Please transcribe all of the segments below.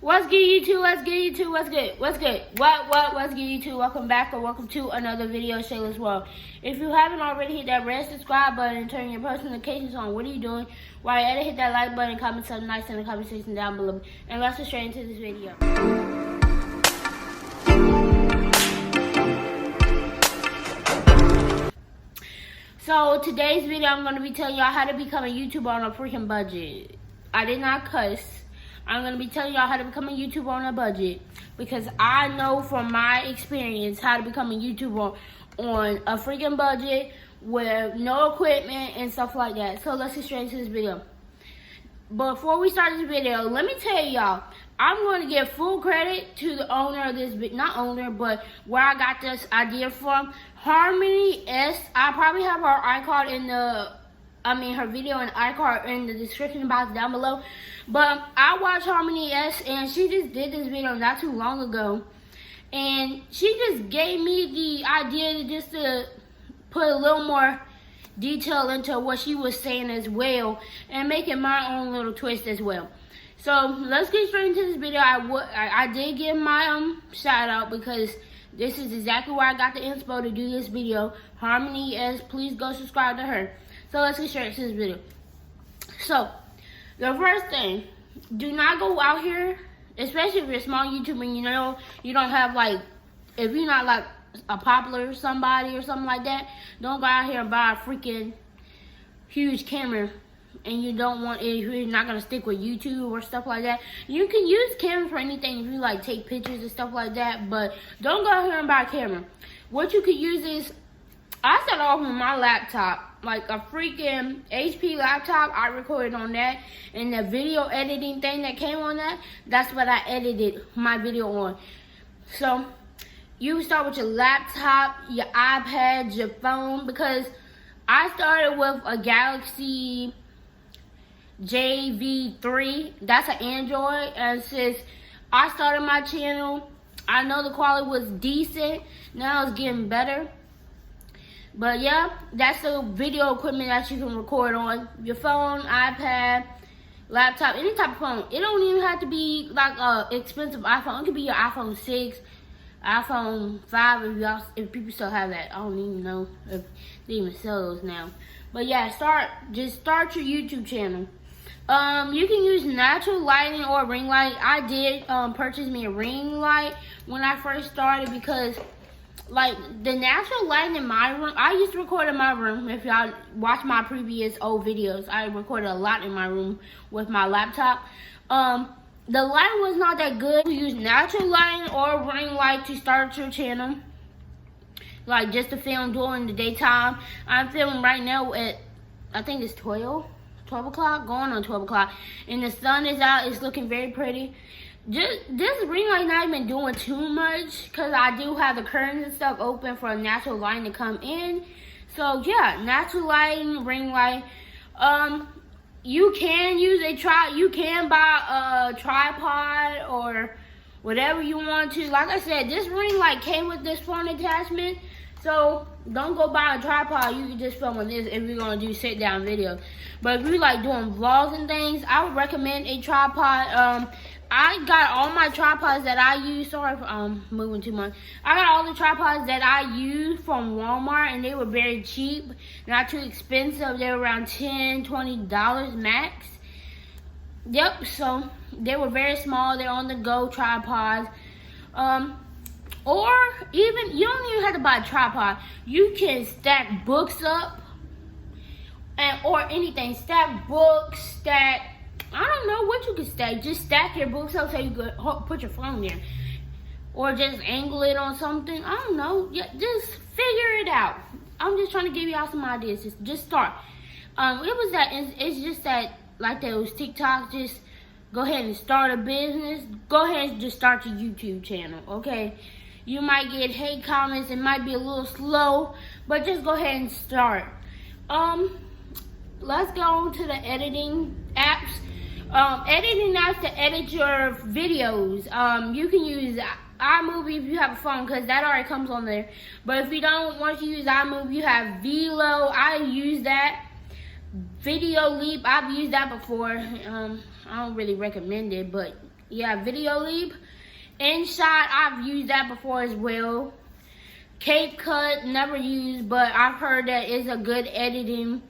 What's good, YouTube? What's good, YouTube? What's good? What's good? What's good, YouTube? Welcome back or welcome to another video, Shayla's World. If you haven't already, hit that red subscribe button and turn your post notifications on. What are you doing? While you're at it, hit that like button and comment something nice in the comment section down below. And let's get straight into this video. So today's video, I'm going to be telling y'all how to become a YouTuber on a freaking budget. I did not cuss. I'm going to be telling y'all how to become a YouTuber on a budget because I know from my experience how to become a YouTuber on a freaking budget with no equipment and stuff like that. So let's get straight into this video. Before we start this video, let me tell y'all, I'm going to give full credit to the owner of this, not owner, but where I got this idea from, Harmony S. I probably have her iCard in the, her video and iCard in the description box down below. But I watched Harmony S and she just did this video not too long ago. And she just gave me the idea to put a little more detail into what she was saying as well and making my own little twist as well. So let's get straight into this video. I did give my shout out because this is exactly where I got the inspo to do this video. Harmony S, please go subscribe to her. So let's get straight into this video. So the first thing, do not go out here, especially if you're a small YouTuber and you know you don't have if you're not like a popular somebody or something like that, don't go out here and buy a freaking huge camera and you don't want it, you're not gonna stick with YouTube or stuff like that. You can use camera for anything if you take pictures and stuff like that, but don't go out here and buy a camera. What you could use is, I started off with my laptop, like a freaking HP laptop. I recorded on that, and the video editing thing that came on that's what I edited my video on. So you start with your laptop, your iPad, your phone, because I started with a Galaxy JV3. That's an Android, and since I started my channel, I know the quality was decent. Now it's getting better. But yeah, that's the video equipment that you can record on your phone, iPad, laptop, any type of phone. It don't even have to be like a expensive iPhone. It could be your iPhone 6, iPhone 5 if people still have that. I don't even know if they even sell those now. But yeah, just start your YouTube channel. You can use natural lighting or ring light. I did purchase me a ring light when I first started because the natural lighting in my room, I used to record in my room. If y'all watch my previous old videos, I recorded a lot in my room with my laptop. The lighting was not that good. You use natural lighting or ring light to start your channel, just to film during the daytime. I'm filming right now at, I think it's 12 o'clock, going on 12 o'clock, and the sun is out. It's looking very pretty. This ring light not even doing too much because I do have the curtains and stuff open for natural lighting to come in. So yeah, natural lighting, ring light. You can use you can buy a tripod or whatever you want to. Like I said, this ring light came with this phone attachment, so don't go buy a tripod. You can just film with this if you're gonna do sit down videos. But if you doing vlogs and things, I would recommend a tripod. I got all my tripods that I use. Sorry for moving too much. I got all the tripods that I use from Walmart, and they were very cheap, not too expensive. They were around $10, $20 max. Yep. So they were very small. They're on the go tripods. Or even you don't even have to buy a tripod. You can stack books up, or anything. Stack books. Stack. I don't know what you can stack. Just stack your books up so you could put your phone there. Or just angle it on something. I don't know. Just figure it out. I'm just trying to give y'all some ideas. Just start. It's just that, like those TikToks, just go ahead and start a business. Go ahead and just start your YouTube channel, okay? You might get hate comments. It might be a little slow, but just go ahead and start. Let's go on to the editing apps. Editing apps to edit your videos. You can use iMovie if you have a phone, because that already comes on there. But if you don't want to use iMovie, you have Velo. I use that. Video Leap, I've used that before. I don't really recommend it, but Yeah, Videoleap. InShot, I've used that before as well. CapCut, never used, but I've heard that it's a good editing.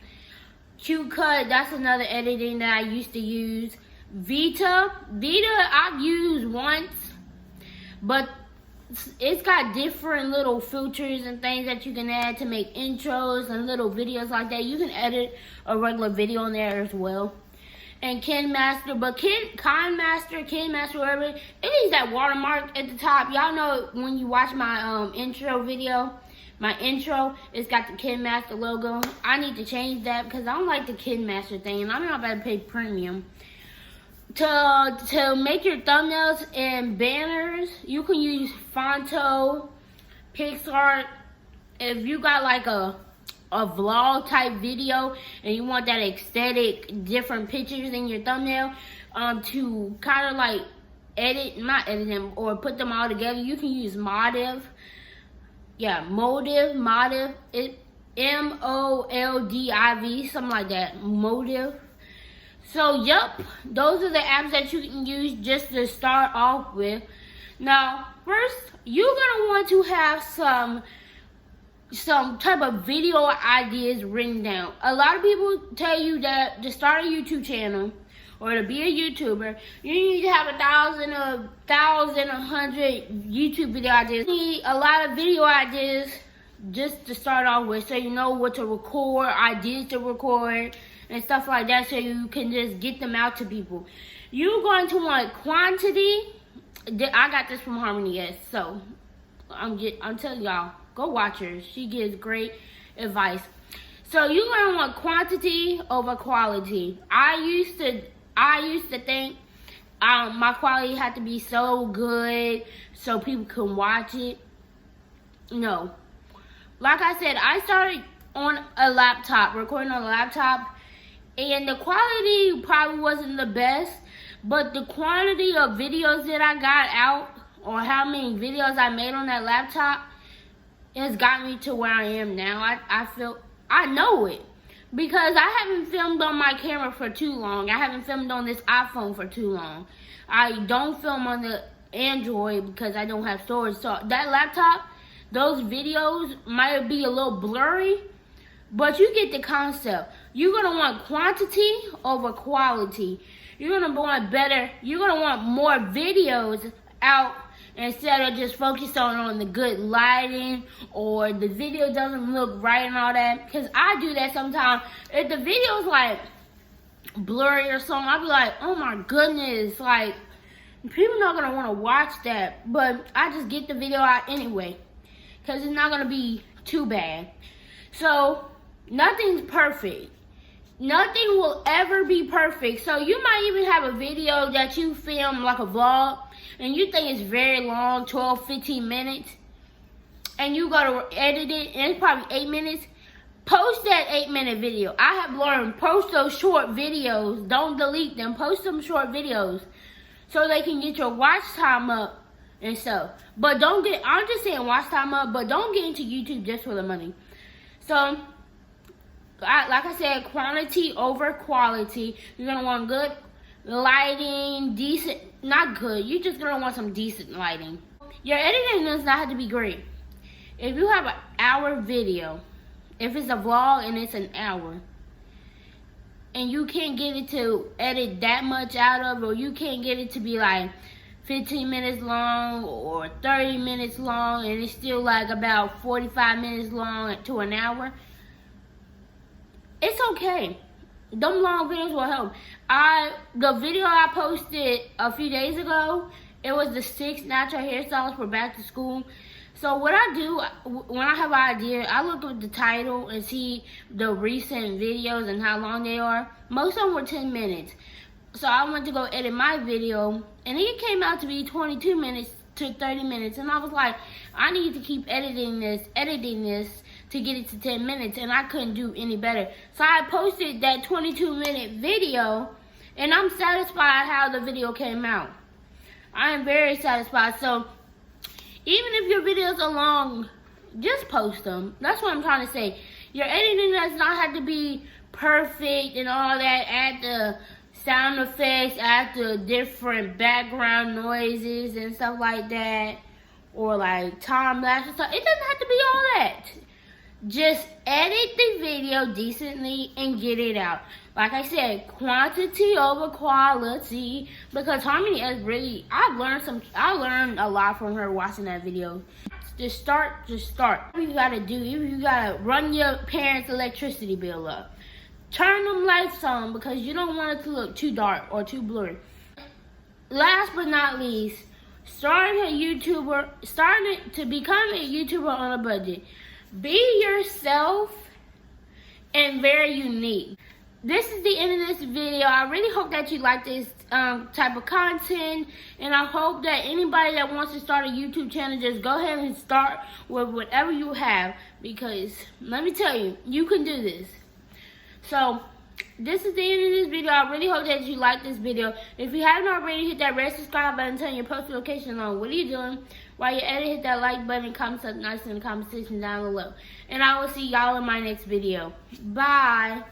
QCut, that's another editing that I used to use. Vita, I've used once, but it's got different little filters and things that you can add to make intros and little videos like that. You can edit a regular video in there as well. And KineMaster, but KineMaster, whatever, it needs that watermark at the top. Y'all know when you watch my intro video, my intro, it's got the KineMaster logo. I need to change that because I don't like the KineMaster thing, and I'm not about to pay premium. To make your thumbnails and banners, you can use Fonto, PixArt. If you got like a vlog type video and you want that aesthetic, different pictures in your thumbnail, to kind of like not edit them or put them all together, you can use Motiv. Yeah, Motiv. It MOLDIV, something like that. Motiv. So, yup, those are the apps that you can use just to start off with. Now, first, you're going to want to have some type of video ideas written down. A lot of people tell you that to start a YouTube channel or to be a YouTuber, you need to have 1,000, 100 YouTube video ideas. You need a lot of video ideas just to start off with, so you know what to record, ideas to record, and stuff like that, so you can just get them out to people. You're going to want quantity. I got this from Harmony S, so I'm telling y'all, go watch her. She gives great advice. So you're gonna want quantity over quality. I used to think my quality had to be so good so people can watch it. No. Like I said, I started on a laptop, recording on a laptop, and the quality probably wasn't the best, but the quantity of videos that I got out, or how many videos I made on that laptop, has got me to where I am now. I know it, because I haven't filmed on my camera for too long. I haven't filmed on this iPhone for too long. I don't film on the Android because I don't have storage. So that laptop, those videos might be a little blurry, but you get the concept. You're gonna want quantity over quality. You're gonna want more videos out instead of just focus on the good lighting or the video doesn't look right and all that. Because I do that sometimes. If the video's like blurry or something, I'll be like, oh my goodness, like people not gonna want to watch that. But I just get the video out anyway, because it's not gonna be too bad. So nothing's perfect. Nothing will ever be perfect. So you might even have a video that you film like a vlog and you think it's very long, 12, 15 minutes, and you gotta edit it and it's probably 8 minutes. Post that 8-minute video. I have learned, post those short videos. Don't delete them. Post some short videos so they can get your watch time up and stuff. But I'm just saying watch time up, but don't get into YouTube just for the money. So, like I said, quantity over quality. You're gonna want good lighting, decent, not good. You're just gonna want some decent lighting. Your editing does not have to be great. If you have an hour video, if it's a vlog and it's an hour, and you can't get it to edit that much out of, or you can't get it to be like 15 minutes long or 30 minutes long, and it's still like about 45 minutes long to an hour, it's okay. Them long videos will help. The video I posted a few days ago, it was the 6 natural hairstyles for back to school. So what I do, when I have an idea, I look at the title and see the recent videos and how long they are. Most of them were 10 minutes. So I went to go edit my video, and it came out to be 22 minutes to 30 minutes. And I was like, I need to keep editing this to get it to 10 minutes, and I couldn't do any better. So I posted that 22-minute video, and I'm satisfied how the video came out. I am very satisfied. So even if your videos are long, just post them. That's what I'm trying to say. Your editing does not have to be perfect and all that. Add the sound effects, add the different background noises and stuff like that, or like time lapse and stuff. It doesn't have to be all that. Just edit the video decently and get it out. Like I said, quantity over quality, because Harmony is really, I learned a lot from her watching that video. Just start. What you gotta do, you gotta run your parents' electricity bill up. Turn them lights on because you don't want it to look too dark or too blurry. Last but not least, starting to become a YouTuber on a budget. Be yourself and very unique. This is the end of this video. I really hope that you like this type of content, and I hope that anybody that wants to start a YouTube channel, just go ahead and start with whatever you have, because let me tell you, you can do this. So this is the end of this video. I really hope that you like this video. If you haven't already, hit that red subscribe button, turn your post notification on. What are you doing? While you edit, hit that like button and comment something nice in the comment section down below. And I will see y'all in my next video. Bye.